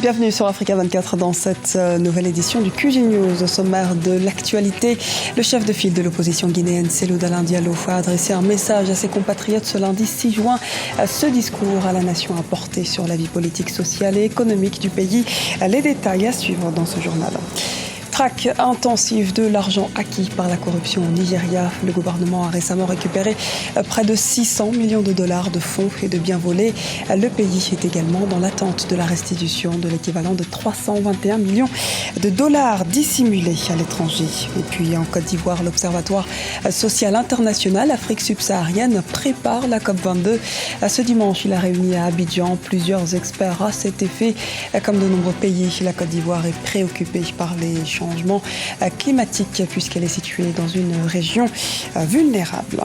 Bienvenue sur Africa 24 dans cette nouvelle édition du QG News. Au sommaire de l'actualité, le chef de file de l'opposition guinéenne, Cellou Dalein Diallo, a adressé un message à ses compatriotes ce lundi 6 juin. Ce discours à la nation a porté sur la vie politique, sociale et économique du pays. Les détails à suivre dans ce journal. Traque intensive de l'argent acquis par la corruption au Nigeria. Le gouvernement a récemment récupéré près de 600 millions de dollars de fonds et de biens volés. Le pays est également dans l'attente de la restitution de l'équivalent de 321 millions de dollars dissimulés à l'étranger. Et puis en Côte d'Ivoire, l'Observatoire social international Afrique subsaharienne prépare la COP22. Ce dimanche, il a réuni à Abidjan plusieurs experts à cet effet. Comme de nombreux pays, la Côte d'Ivoire est préoccupée par les changement climatique puisqu'elle est située dans une région vulnérable.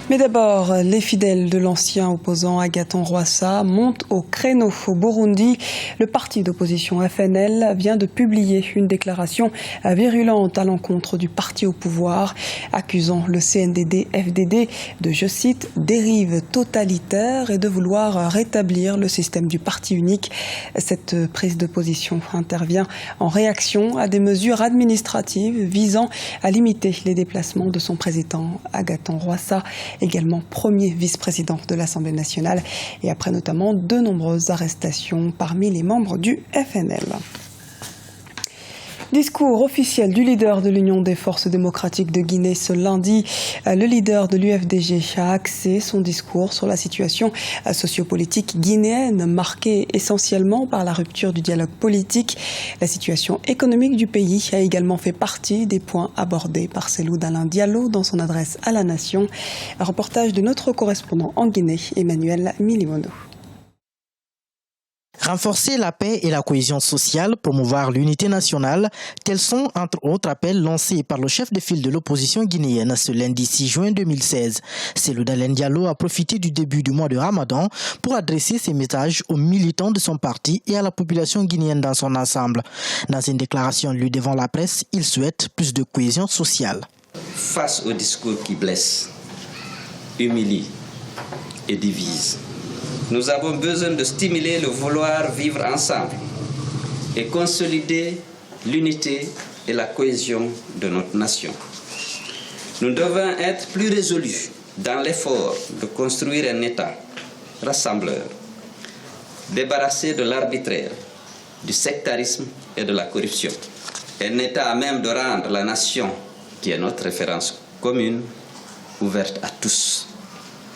Mais d'abord, les fidèles de l'ancien opposant Agathon Rwasa montent au créneau au Burundi. Le parti d'opposition FNL vient de publier une déclaration virulente à l'encontre du parti au pouvoir, accusant le CNDD-FDD de, je cite, dérive totalitaire et de vouloir rétablir le système du parti unique. Cette prise de position intervient en réaction à des mesures administratives visant à limiter les déplacements de son président Agathon Rwasa, également premier vice-président de l'Assemblée nationale, et après notamment de nombreuses arrestations parmi les membres du FNL. Discours officiel du leader de l'Union des forces démocratiques de Guinée ce lundi. Le leader de l'UFDG a axé son discours sur la situation sociopolitique guinéenne, marquée essentiellement par la rupture du dialogue politique. La situation économique du pays a également fait partie des points abordés par Cellou Dalein Diallo dans son adresse à la nation. Un reportage de notre correspondant en Guinée, Emmanuel Milimono. Renforcer la paix et la cohésion sociale, promouvoir l'unité nationale, tels sont entre autres appels lancés par le chef de file de l'opposition guinéenne ce lundi 6 juin 2016. Cellou Dalein Diallo a profité du début du mois de Ramadan pour adresser ses messages aux militants de son parti et à la population guinéenne dans son ensemble. Dans une déclaration lue devant la presse, il souhaite plus de cohésion sociale. Face au discours qui blesse, humilie et divise, nous avons besoin de stimuler le vouloir vivre ensemble et consolider l'unité et la cohésion de notre nation. Nous devons être plus résolus dans l'effort de construire un État rassembleur, débarrassé de l'arbitraire, du sectarisme et de la corruption. Un État à même de rendre la nation, qui est notre référence commune, ouverte à tous,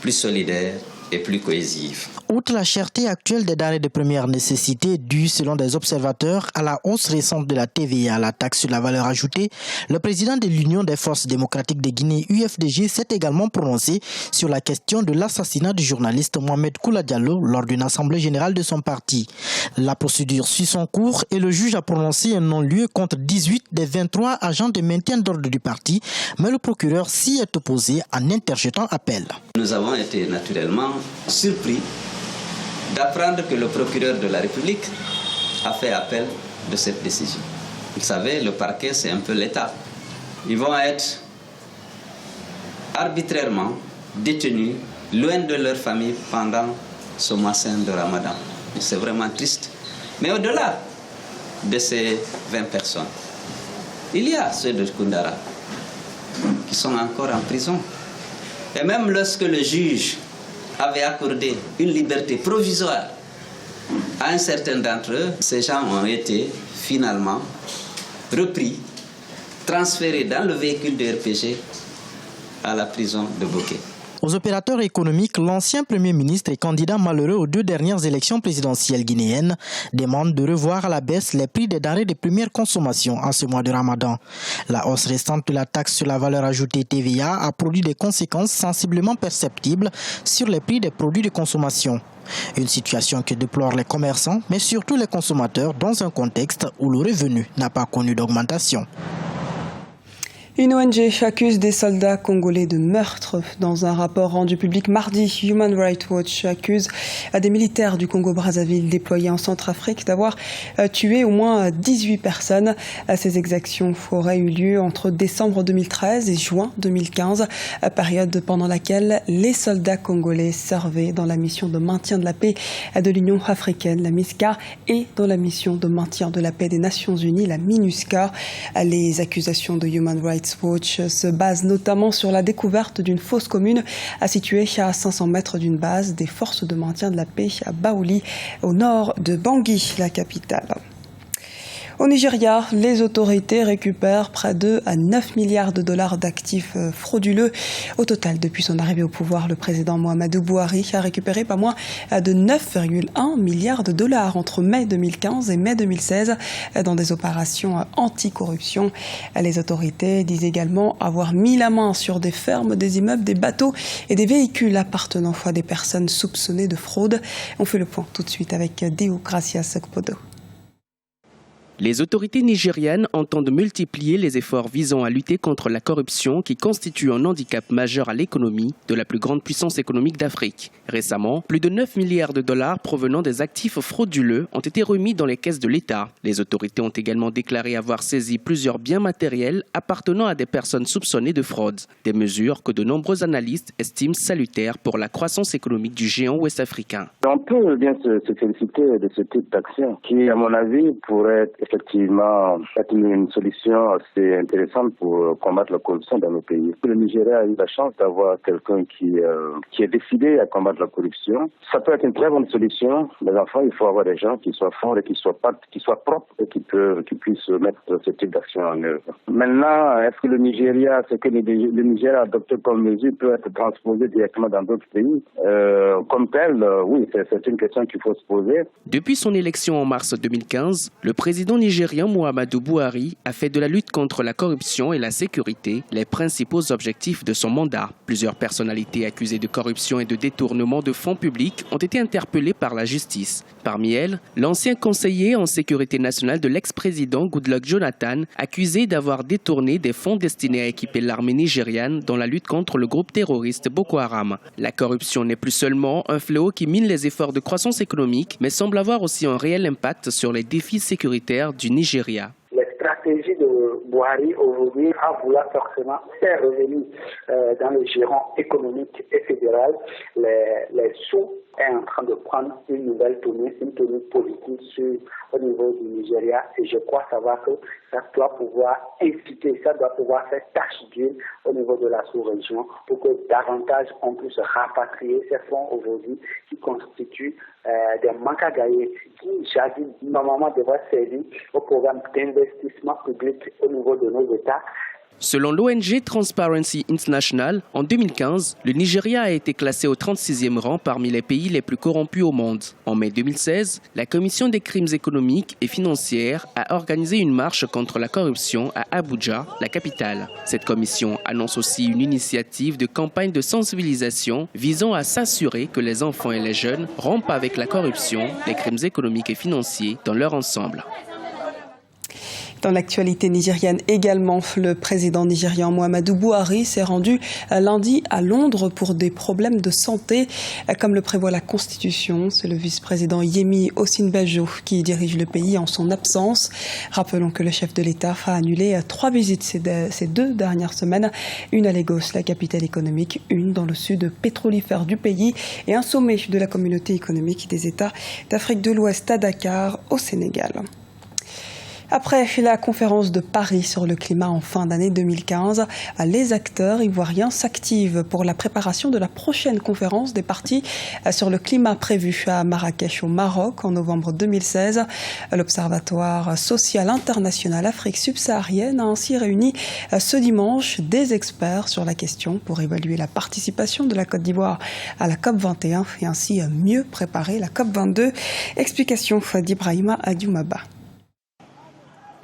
plus solidaire et plus cohésive. Outre la cherté actuelle des denrées de première nécessité due, selon des observateurs, à la hausse récente de la TVA, la taxe sur la valeur ajoutée, le président de l'Union des forces démocratiques de Guinée, UFDG, s'est également prononcé sur la question de l'assassinat du journaliste Mohamed Koula Diallo lors d'une assemblée générale de son parti. La procédure suit son cours et le juge a prononcé un non-lieu contre 18 des 23 agents de maintien d'ordre du parti, mais le procureur s'y est opposé en interjetant appel. Nous avons été naturellement surpris d'apprendre que le procureur de la République a fait appel de cette décision. Vous savez, le parquet, c'est un peu l'État. Ils vont être arbitrairement détenus loin de leur famille pendant ce mois saint de Ramadan. C'est vraiment triste. Mais au-delà de ces 20 personnes, il y a ceux de Koundara qui sont encore en prison. Et même lorsque le juge avait accordé une liberté provisoire à un certain d'entre eux, ces gens ont été finalement repris, transférés dans le véhicule de RPG à la prison de Bouquet. Aux opérateurs économiques, l'ancien Premier ministre et candidat malheureux aux 2 dernières élections présidentielles guinéennes demande de revoir à la baisse les prix des denrées de première consommation en ce mois de Ramadan. La hausse récente de la taxe sur la valeur ajoutée TVA a produit des conséquences sensiblement perceptibles sur les prix des produits de consommation. Une situation que déplorent les commerçants, mais surtout les consommateurs dans un contexte où le revenu n'a pas connu d'augmentation. Une ONG accuse des soldats congolais de meurtre. Dans un rapport rendu public mardi, Human Rights Watch accuse des militaires du Congo-Brazzaville déployés en Centrafrique d'avoir tué au moins 18 personnes. Ces exactions auraient eu lieu entre décembre 2013 et juin 2015, période pendant laquelle les soldats congolais servaient dans la mission de maintien de la paix de l'Union africaine, la MISCA, et dans la mission de maintien de la paix des Nations Unies, la MINUSCA. Les accusations de Human Rights Watch se base notamment sur la découverte d'une fosse commune située à 500 mètres d'une base des forces de maintien de la paix à Baouli, au nord de Bangui, la capitale. Au Nigeria, les autorités récupèrent près de 9 milliards de dollars d'actifs frauduleux. Au total, depuis son arrivée au pouvoir, le président Muhammadu Buhari a récupéré pas moins de 9,1 milliards de dollars entre mai 2015 et mai 2016 dans des opérations anti-corruption. Les autorités disent également avoir mis la main sur des fermes, des immeubles, des bateaux et des véhicules appartenant à des personnes soupçonnées de fraude. On fait le point tout de suite avec Deo Gracias Okpodo. Les autorités nigériennes entendent multiplier les efforts visant à lutter contre la corruption qui constitue un handicap majeur à l'économie de la plus grande puissance économique d'Afrique. Récemment, plus de 9 milliards de dollars provenant des actifs frauduleux ont été remis dans les caisses de l'État. Les autorités ont également déclaré avoir saisi plusieurs biens matériels appartenant à des personnes soupçonnées de fraude. Des mesures que de nombreux analystes estiment salutaires pour la croissance économique du géant ouest-africain. On peut bien se féliciter de ce type d'action qui, à mon avis, pourrait effectivement être une solution assez intéressante pour combattre la corruption dans nos pays. Le Nigeria a eu la chance d'avoir quelqu'un qui est décidé à combattre la corruption. Ça peut être une très bonne solution, mais enfin, il faut avoir des gens qui soient forts et qui soient propres et qui puissent mettre ce type d'action en œuvre. Maintenant, est-ce que le Nigeria, ce que le Nigeria a adopté comme mesure peut être transposé directement dans d'autres pays? Comme tel, oui, c'est une question qu'il faut se poser. Depuis son élection en mars 2015, le président nigérien Muhammadu Buhari a fait de la lutte contre la corruption et la sécurité les principaux objectifs de son mandat. Plusieurs personnalités accusées de corruption et de détournement de fonds publics ont été interpellées par la justice. Parmi elles, l'ancien conseiller en sécurité nationale de l'ex-président Goodluck Jonathan, accusé d'avoir détourné des fonds destinés à équiper l'armée nigériane dans la lutte contre le groupe terroriste Boko Haram. La corruption n'est plus seulement un fléau qui mine les efforts de croissance économique, mais semble avoir aussi un réel impact sur les défis sécuritaires du Nigeria. La stratégie de Buhari aujourd'hui a voulu forcément faire revenir dans le giron économique et fédéral les sous est en train de prendre une nouvelle tournée, une tournée politique au niveau du Nigeria, et je crois savoir que ça doit pouvoir inciter, ça doit pouvoir faire tâche d'huile au niveau de la sous-région pour que davantage on puisse rapatrier ces fonds aujourd'hui qui constituent des manques à gagner qui, jadis, normalement devraient servir au programme d'investissement public au niveau de nos États. Selon l'ONG Transparency International, en 2015, le Nigeria a été classé au 36e rang parmi les pays les plus corrompus au monde. En mai 2016, la Commission des crimes économiques et financiers a organisé une marche contre la corruption à Abuja, la capitale. Cette commission annonce aussi une initiative de campagne de sensibilisation visant à s'assurer que les enfants et les jeunes rompent avec la corruption, les crimes économiques et financiers dans leur ensemble. Dans l'actualité nigérienne également, le président nigérian Muhammadu Buhari s'est rendu lundi à Londres pour des problèmes de santé, comme le prévoit la Constitution. C'est le vice-président Yemi Osinbajo qui dirige le pays en son absence. Rappelons que le chef de l'État a annulé 3 visites ces 2 dernières semaines, une à Lagos, la capitale économique, une dans le sud pétrolifère du pays et un sommet de la communauté économique des États d'Afrique de l'Ouest à Dakar, au Sénégal. Après la conférence de Paris sur le climat en fin d'année 2015, les acteurs ivoiriens s'activent pour la préparation de la prochaine conférence des parties sur le climat prévue à Marrakech au Maroc en novembre 2016. L'Observatoire social international Afrique subsaharienne a ainsi réuni ce dimanche des experts sur la question pour évaluer la participation de la Côte d'Ivoire à la COP21 et ainsi mieux préparer la COP22. Explication d'Ibrahima Adioumaba.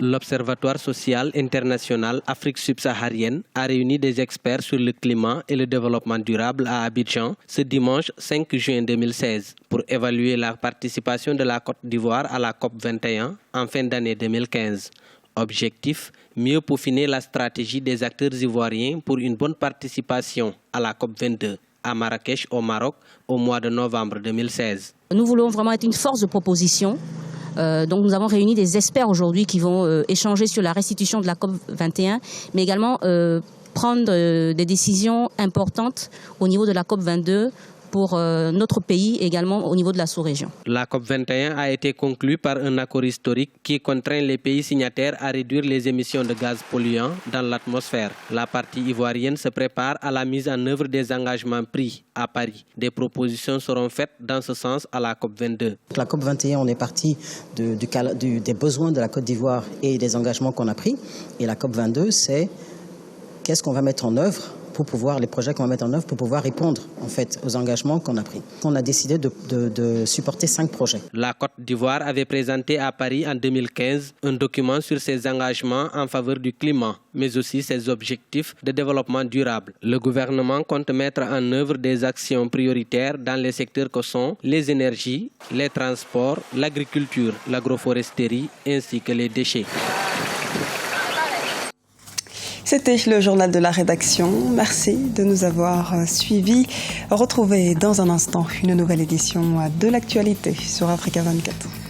L'Observatoire social international Afrique subsaharienne a réuni des experts sur le climat et le développement durable à Abidjan ce dimanche 5 juin 2016 pour évaluer la participation de la Côte d'Ivoire à la COP21 en fin d'année 2015. Objectif, mieux peaufiner la stratégie des acteurs ivoiriens pour une bonne participation à la COP22 à Marrakech au Maroc au mois de novembre 2016. Nous voulons vraiment être une force de proposition. Donc nous avons réuni des experts aujourd'hui qui vont échanger sur la restitution de la COP21, mais également prendre des décisions importantes au niveau de la COP22 pour notre pays, également au niveau de la sous-région. La COP21 a été conclue par un accord historique qui contraint les pays signataires à réduire les émissions de gaz polluants dans l'atmosphère. La partie ivoirienne se prépare à la mise en œuvre des engagements pris à Paris. Des propositions seront faites dans ce sens à la COP22. La COP21, on est parti des besoins de la Côte d'Ivoire et des engagements qu'on a pris. Et la COP22, c'est qu'est-ce qu'on va mettre en œuvre pour pouvoir, les projets qu'on va mettre en œuvre pour pouvoir répondre en fait aux engagements qu'on a pris. On a décidé de supporter 5 projets. La Côte d'Ivoire avait présenté à Paris en 2015 un document sur ses engagements en faveur du climat, mais aussi ses objectifs de développement durable. Le gouvernement compte mettre en œuvre des actions prioritaires dans les secteurs que sont les énergies, les transports, l'agriculture, l'agroforesterie ainsi que les déchets. C'était le journal de la rédaction. Merci de nous avoir suivis. Retrouvez dans un instant une nouvelle édition de l'actualité sur Africa 24.